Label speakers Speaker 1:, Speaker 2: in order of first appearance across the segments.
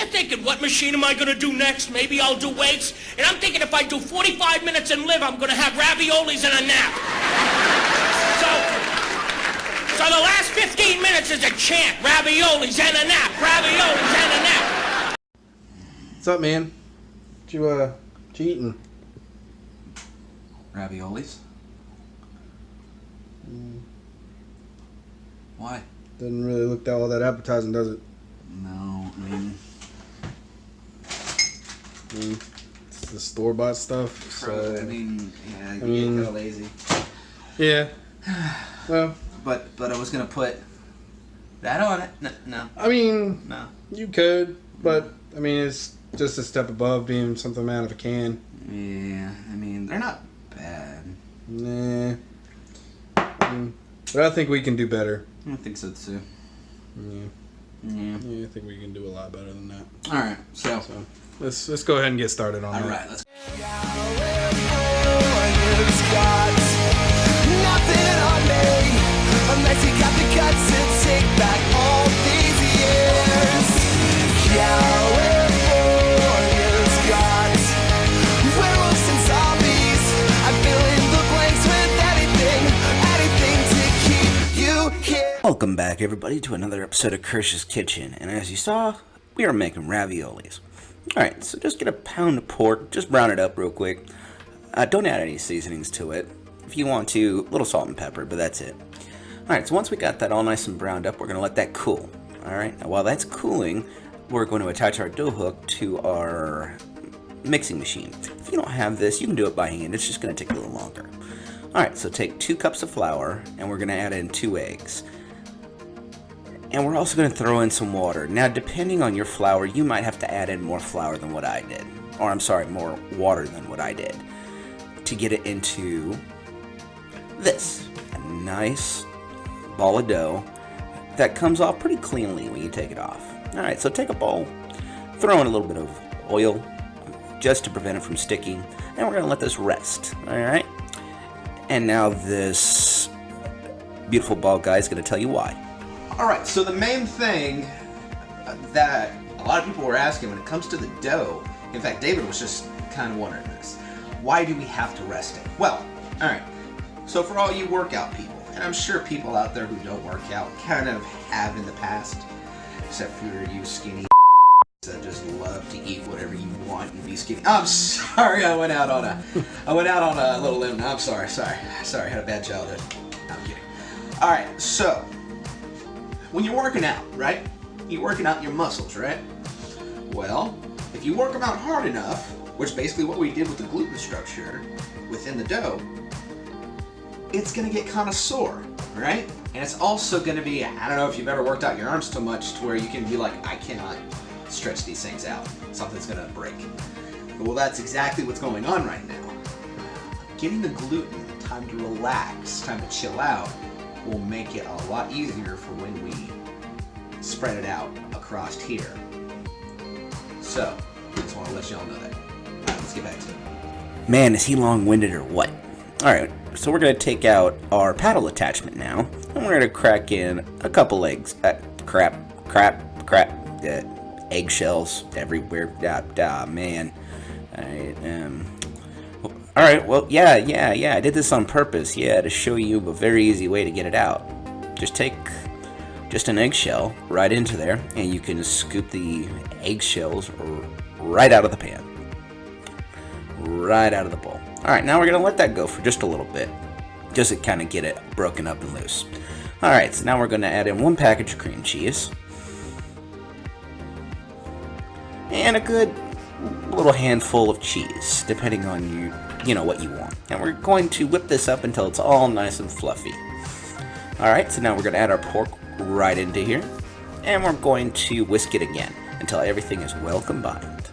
Speaker 1: you're thinking, what machine am I going to do next? Maybe I'll do weights. And I'm thinking if I do 45 minutes and live, I'm going to have raviolis and a nap. So the last 15 minutes is a chant. Raviolis and a nap. Raviolis and a nap.
Speaker 2: What's up, man? What you eating?
Speaker 3: Raviolis? Why?
Speaker 2: Doesn't really look all that appetizing, does it?
Speaker 3: No, I mean...
Speaker 2: It's the store-bought stuff. So,
Speaker 3: I mean, yeah, you get kind of lazy.
Speaker 2: Yeah. Well...
Speaker 3: But I was going to put that on it. No.
Speaker 2: I mean...
Speaker 3: No.
Speaker 2: You could, but, I mean, it's just a step above being something out of a can.
Speaker 3: Yeah, I mean, they're not bad.
Speaker 2: Nah. But I think we can do better.
Speaker 3: I think so, too.
Speaker 2: Yeah, I think we can do a lot better than that.
Speaker 3: Alright, so
Speaker 2: let's go ahead and get started on that.
Speaker 3: Alright, let's
Speaker 4: nothing on me unless you got the guts to take back all these years. California's got werewolves and zombies. I fill in the blanks with anything to keep you here.
Speaker 5: Welcome back, everybody, to another episode of Kirsch's Kitchen, and as you saw, we are making raviolis. Alright, so just get a pound of pork, just brown it up real quick. Don't add any seasonings to it. If you want to, a little salt and pepper, but that's it. Alright, so once we got that all nice and browned up, we're going to let that cool. Alright, now while that's cooling, we're going to attach our dough hook to our mixing machine. If you don't have this, you can do it by hand. It's just going to take a little longer. Alright, so take 2 cups of flour, and we're going to add in 2 eggs. And we're also going to throw in some water. Now, depending on your flour, you might have to add in more flour than what I did. Or, I'm sorry, more water than what I did. To get it into this. A nice ball of dough that comes off pretty cleanly when you take it off. Alright, so take a bowl, throw in a little bit of oil just to prevent it from sticking, and we're going to let this rest. Alright? And now this beautiful ball guy is going to tell you why.
Speaker 3: Alright, so the main thing that a lot of people were asking when it comes to the dough, in fact, David was just kind of wondering this. Why do we have to rest it? Well, alright, so for all you workout people, and I'm sure people out there who don't work out kind of have in the past, except for you skinny that just love to eat whatever you want and be skinny. I'm sorry, I went out on a little limb. I'm sorry, I had a bad childhood. I'm kidding. Alright, so when you're working out, right? You're working out your muscles, right? Well, if you work them out hard enough, which is basically what we did with the gluten structure within the dough, it's going to get kind of sore, right? And it's also going to be, I don't know if you've ever worked out your arms too much to where you can be like, I cannot stretch these things out. Something's going to break. Well, that's exactly what's going on right now. Getting the gluten time to relax, time to chill out, will make it a lot easier for when we spread it out across here. So, I just want to let y'all know that. Alright, let's get back to it.
Speaker 5: Man, is he long-winded or what? Alright, so we're going to take out our paddle attachment now, and we're going to crack in a couple eggs. Eggshells everywhere. Man. Alright, well, yeah, I did this on purpose, to show you a very easy way to get it out. Just take an eggshell right into there, and you can scoop the eggshells right out of the pan. Right out of the bowl. Alright, now we're going to let that go for just a little bit, just to kind of get it broken up and loose. Alright, so now we're going to add in 1 package of cream cheese. And a good little handful of cheese, depending on what you want. And we're going to whip this up until it's all nice and fluffy. Alright, so now we're going to add our pork right into here. And we're going to whisk it again until everything is well combined.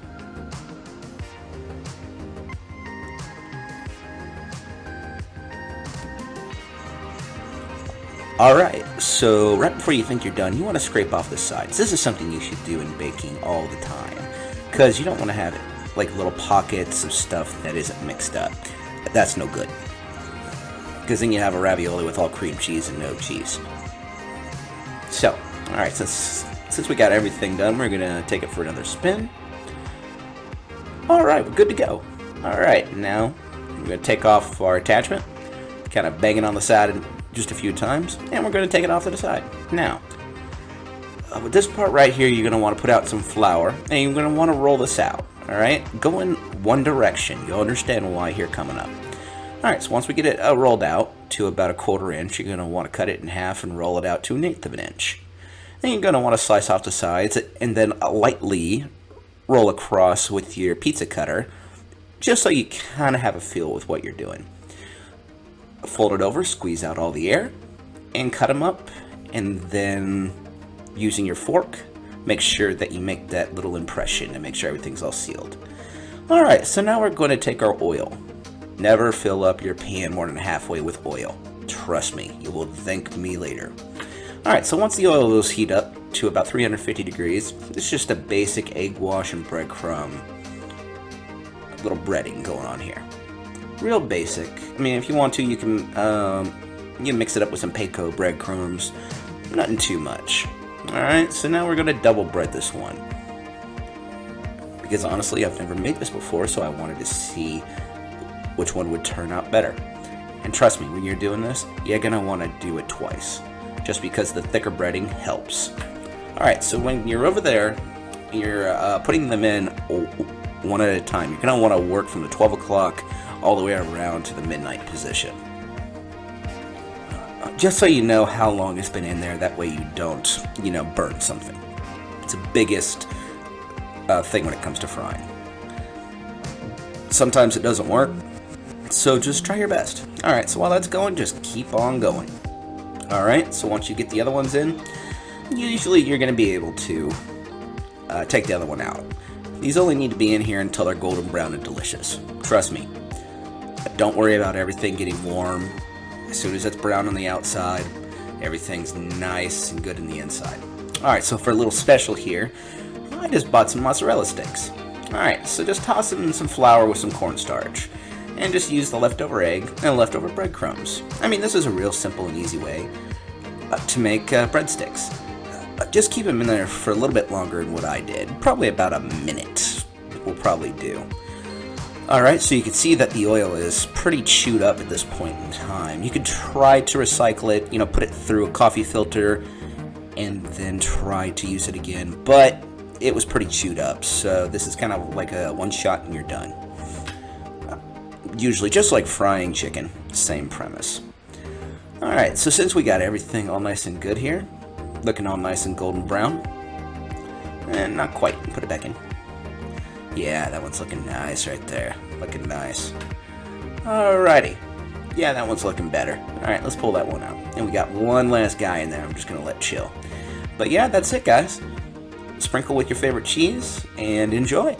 Speaker 5: Alright, so right before you think you're done, you want to scrape off the sides. This is something you should do in baking all the time, because you don't want to have like little pockets of stuff that isn't mixed up. That's no good, because then you have a ravioli with all cream cheese and no cheese. So, alright, since we got everything done, we're gonna take it for another spin. Alright, we're good to go. Alright, now we're gonna take off our attachment, kind of bang it on the side just a few times, and we're gonna take it off to the side. Now, with this part right here, you're gonna want to put out some flour, and you're gonna want to roll this out. Alright, go in one direction. You'll understand why here coming up. Alright, so once we get it rolled out to about a 1/4 inch, you're going to want to cut it in half and roll it out to 1/8 of an inch. Then you're going to want to slice off the sides and then lightly roll across with your pizza cutter, just so you kind of have a feel with what you're doing. Fold it over, squeeze out all the air, and cut them up, and then using your fork, make sure that you make that little impression and make sure everything's all sealed. Alright, so now we're going to take our oil. Never fill up your pan more than halfway with oil. Trust me, you will thank me later. Alright, so once the oil is heat up to about 350 degrees, it's just a basic egg wash and breadcrumb. A little breading going on here. Real basic. I mean, if you want to, you can mix it up with some Payco breadcrumbs. Nothing too much. Alright, so now we're going to double bread this one. Because honestly, I've never made this before, so I wanted to see which one would turn out better. And trust me, when you're doing this, you're going to want to do it twice. Just because the thicker breading helps. Alright, so when you're over there, you're putting them in one at a time. You're going to want to work from the 12 o'clock all the way around to the midnight position. Just so you know how long it's been in there, that way you don't, burn something. It's the biggest thing when it comes to frying. Sometimes it doesn't work, so just try your best. Alright, so while that's going, just keep on going. Alright, so once you get the other ones in, usually you're going to be able to take the other one out. These only need to be in here until they're golden brown and delicious. Trust me. Don't worry about everything getting warm. As soon as it's brown on the outside, everything's nice and good in the inside. Alright, so for a little special here, I just bought some mozzarella sticks. Alright, so just toss in some flour with some cornstarch. And just use the leftover egg and leftover breadcrumbs. I mean, this is a real simple and easy way to make breadsticks. Just keep them in there for a little bit longer than what I did. Probably about a minute will probably do. Alright, so you can see that the oil is pretty chewed up at this point in time. You could try to recycle it, put it through a coffee filter and then try to use it again, but it was pretty chewed up, so this is kind of like a one shot and you're done. Usually just like frying chicken, same premise. Alright, so since we got everything all nice and good here, looking all nice and golden brown, and not quite, put it back in. Yeah, that one's looking nice right there. Looking nice. Alrighty. Yeah, that one's looking better. Alright, let's pull that one out. And we got one last guy in there I'm just going to let chill. But yeah, that's it, guys. Sprinkle with your favorite cheese and enjoy.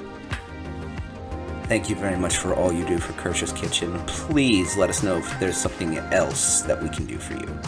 Speaker 5: Thank you very much for all you do for Kersha's Kitchen. Please let us know if there's something else that we can do for you.